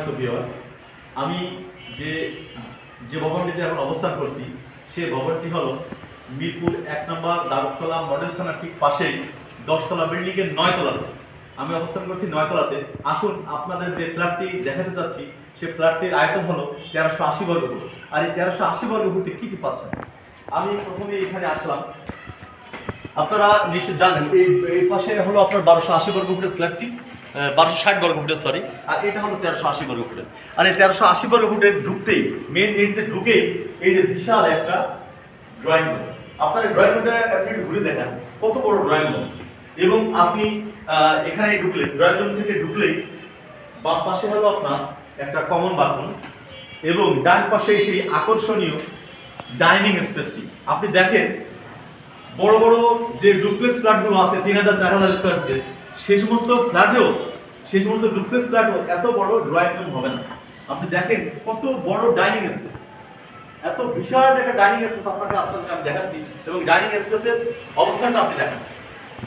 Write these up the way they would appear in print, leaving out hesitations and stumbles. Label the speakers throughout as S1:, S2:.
S1: সম্মানিত ভিউয়ার্স, আমি যে যে ভবনটিতে এখন অবস্থান করছি সেই ভবনটি হলো মিরপুর ১ নম্বর দারুস সালাম মডেল থানার ঠিক পাশেই ১০ তলা বিল্ডিংয়ের ৯ তলাতে আমি অবস্থান করছি ৯ তলাতে। আসুন আপনাদের যে ফ্ল্যাটটি দেখাতে চাচ্ছি সেই ফ্ল্যাটটির আয়তন হলো ১৩৮০ বর্গফুট। আর এই ১৩৮০ বর্গফুটে কী কী পাচ্ছেন? আমি প্রথমে এখানে আসলাম। আপনারা নিশ্চয় জানেন এই পাশে হলো আপনার ১২৮০ বর্গফুটের ফ্ল্যাটটি, ১২৬০ বর্গফুটের সরি, আর এটা হলো ১৩৮০ বর্গফুটের। আর এই ১৩৮০ বর্গফুটের ঢুকতেই মেন গেটে ঢুকেই এই যে বিশাল একটা ড্রয়িং রুম। আপনার এই ড্রয়িং রুমটা আপনি একটু ঘুরে দেখেন কত বড় ড্রয়িং রুম। এবং আপনি এখানে ঢুকলেন, ড্রয়িং রুম থেকে ঢুকলেই বাম পাশে হলো আপনার একটা কমন বাথরুম এবং ডান পাশে সেই আকর্ষণীয় ডাইনিং স্পেসটি। আপনি দেখেন বড় বড় যে ডুপ্লেক্স ফ্ল্যাটগুলো আছে ৩,০০০ ৪,০০০ স্কোয়ার ফিটের, সেই সমস্ত ডুপ্লেক্স ফ্ল্যাটও এত বড় ড্রয়িং রুম হবে না। আপনি দেখেন কত বড় ডাইনিং স্পেস, এত বিশাল একটা ডাইনিং স্পেস আপনাকে আমি দেখাচ্ছি। এবং ডাইনিং স্পেসের অবস্থানটা আপনি দেখেন,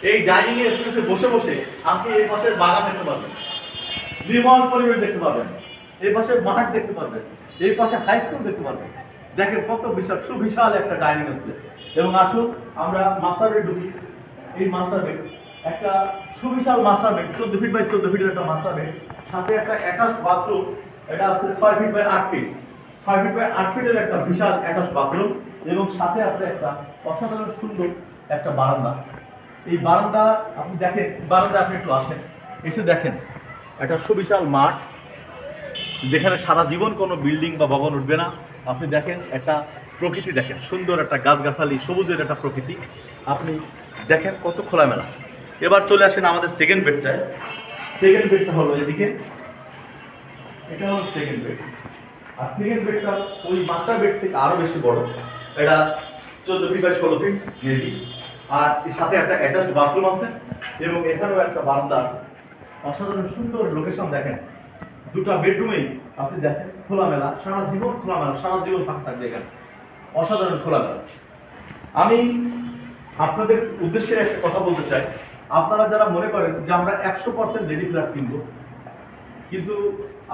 S1: এই ডাইনিং স্পেসে বসে বসে আপনি এই পাশের বাগান দেখতে পারবেন, নির্মল পরিবেশ দেখতে পাবেন, এই পাশে মাঠ দেখতে পারবেন, এই পাশে হাই স্কুল দেখতে পারবেন। দেখেন কত বিশাল সুবিশাল একটা ডাইনিং স্পেস। এবং আসুন আমরা মাস্টার বেড ঢুকি। এই মাস্টার বেড একটা সুবিশাল মাস্টার বেড, ১৪ ফিট বাই ১৪ ফিটের একটা মাস্টার বেড, সাথে একটা অ্যাটাচ বাথরুম। এটা আছে ৬ feet by ৮ feet, ৬ feet by ৮ ফিটের একটা বিশাল অ্যাটাচ বাথরুম। এবং সাথে আছে একটা অসাধারণ সুন্দর একটা বারান্দা। এই বারান্দা আপনি দেখেন, বারান্দা আপনি একটু আসেন, এসে দেখেন একটা সুবিশাল মাঠ যেখানে সারা জীবন কোনো বিল্ডিং বা ভবন উঠবে না। আপনি দেখেন একটা প্রকৃতি, দেখেন সুন্দর একটা গাছগাছালি সবুজের একটা প্রকৃতি, আপনি দেখেন কত খোলামেলা। এবার চলে আসেন আমাদের সেকেন্ড বেডটায়। সেকেন্ড বেডটা হলো এদিকে, এটা হলো সেকেন্ড বেড। আর সেকেন্ড বেডটা ওই মাস্টার বেড থেকে আরো বেশি বড়, এটা ১৪ ফিট বাই ১৬ ফিট মেবি। আর এর সাথে একটা অ্যাটাচ বাথরুম আছে এবং এখানেও একটা বারান্দা আছে। অসাধারণ সুন্দর লোকেশন। দেখেন দুটো বেডরুমেই আপনি দেখেন খোলামেলা, সারা জীবন খোলামেলা, সারা জীবন ফাঁকা থাকবে এখানে, অসাধারণ খোলামেলা। আমি আপনাদের উদ্দেশ্যে একটা কথা বলতে চাই, আপনারা যারা মনে করেন যে আমরা ১০০% রেডি ফ্ল্যাট কিনবো, কিন্তু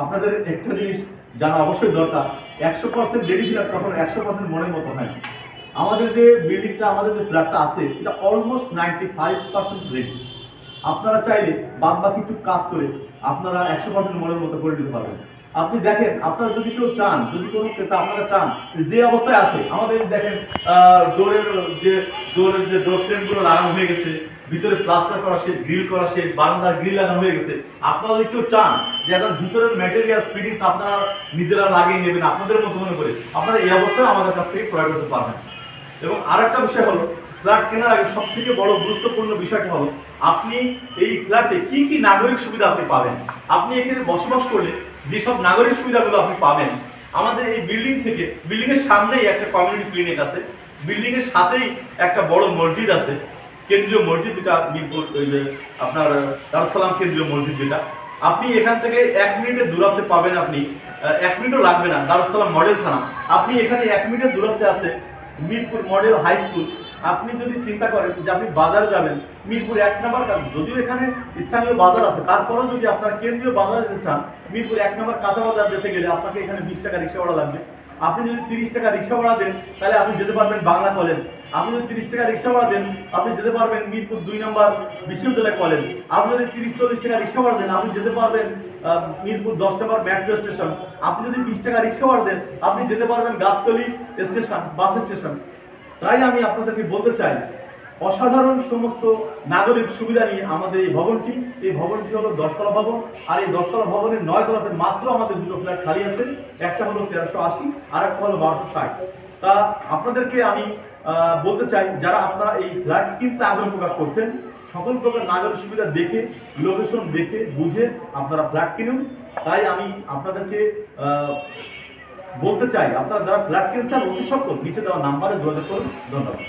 S1: আপনাদের একটা জিনিস জানা অবশ্যই দরকার, ১০০% রেডি ফ্ল্যাট কখনো ১০০% মনের মতো হয় না। আমাদের যে বিল্ডিংটা, আমাদের যে ফ্ল্যাটটা আছে, এটা অলমোস্ট ৯৫% রেডি। আপনারা চাইলে বাদ বাকি একটু কাজ করে আপনারা ১০০% মনের মতো করে দিতে পারবেন। আপনি দেখেন, আপনারা যদি কেউ চান, যদি কোনো ক্রেতা আপনারা চান যে অবস্থায় আছে, আমাদের দেখেন ডোরের যে ডোর ফ্রেমগুলো লাগানো হয়ে গেছে, ভিতরে প্লাস্টার করা শেষ, গ্রিল করা শেষ, বারান্দার গ্রিল লাগানো হয়ে গেছে। আপনারা যদি কেউ চান যে এখন ভিতরের ম্যাটেরিয়াল ফিটিংস আপনারা নিজেরা লাগিয়ে নেবেন আপনাদের মতো মনে করে, আপনারা এই অবস্থায় আমাদের কাছ থেকে ক্রয় করতে পারবেন। এবং আরেকটা বিষয় হলো, ফ্ল্যাট কেনার আগে সব থেকে বড় গুরুত্বপূর্ণ বিষয়টা হলো আপনি এই ফ্ল্যাটে কি কি নাগরিক সুবিধা আপনি পাবেন। আপনি এখানে বসবাস করলে যেসব নাগরিক সুবিধাগুলো আপনি পাবেন, আমাদের এই বিল্ডিং থেকে, বিল্ডিংয়ের সামনেই একটা কমিউনিটি ক্লিনিক আছে, বিল্ডিংয়ের সাথেই একটা বড় মসজিদ আছে, কেন্দ্রীয় মসজিদ, যেটা মিরপুর ওই যে আপনার দারুস সালাম কেন্দ্রীয় মসজিদ, যেটা আপনি এখান থেকে ১ মিনিটের দূরত্বে পাবেন। আপনি ১ মিনিটও লাগবে না, দারুস সালাম মডেল থানা। আপনি এখানে ১ মিনিটের দূরত্বে আছে মিরপুর মডেল হাই স্কুল। আপনি যদি চিন্তা করেন যে আপনি বাজারে যাবেন, মিরপুর ১ নম্বর, যদিও এখানে স্থানীয় বাজার আছে, তারপরেও যদি আপনারা কেন্দ্রীয় বাজারে যেতে চান, মিরপুর ১ নম্বর কাঁচা বাজার যেতে গেলে আপনাকে এখানে ২০ টাকা রিক্সা ভাড়া লাগবে। আপনি যদি ৩০ টাকা রিক্সা ভাড়া দেন তাহলে আপনি যেতে পারবেন বাংলা কলেজ। আপনি যদি ৩০ টাকা রিক্সা ভাড়া দেন আপনি যেতে পারবেন মিরপুর ২ নম্বর বিশ্ববিদ্যালয় কলেজ। আপনি যদি ৩০-৪০ টাকা রিক্সা ভাড়া দেন আপনি যেতে পারবেন মিরপুর ১০ নম্বর মেট্রো স্টেশন। আপনি যদি ২০ টাকা রিক্সা ভাড়া দেন আপনি যেতে পারবেন গাবতলী স্টেশন, বাস স্টেশন। তাই আমি আপনাদেরকে বলতে চাই, অসাধারণ সমস্ত নাগরিক সুবিধা নিয়ে আমাদের এই ভবনটি হলো ১০ তলা ভবন। আর এই ১০ তলা ভবনের ৯ তলাতে মাত্র আমাদের দুটো ফ্ল্যাট খালি আছে, একটা হলো ১৩৮০ আর একটা হলো ১২৬০। তা আপনাদেরকে আমি বলতে চাই, যারা আপনারা এই ফ্ল্যাট কিনতে আগ্রহ প্রকাশ করছেন, সকল প্রকার নাগরিক সুবিধা দেখে, লোকেশন দেখে বুঝে আপনারা ফ্ল্যাট কিনুন। তাই আমি আপনাদেরকে বলতে চাই, আপনারা যারা ফ্ল্যাট কিনতে চান অতি সত্ত্বর নিচে দেওয়া নাম্বারে যোগাযোগ করুন। ধন্যবাদ।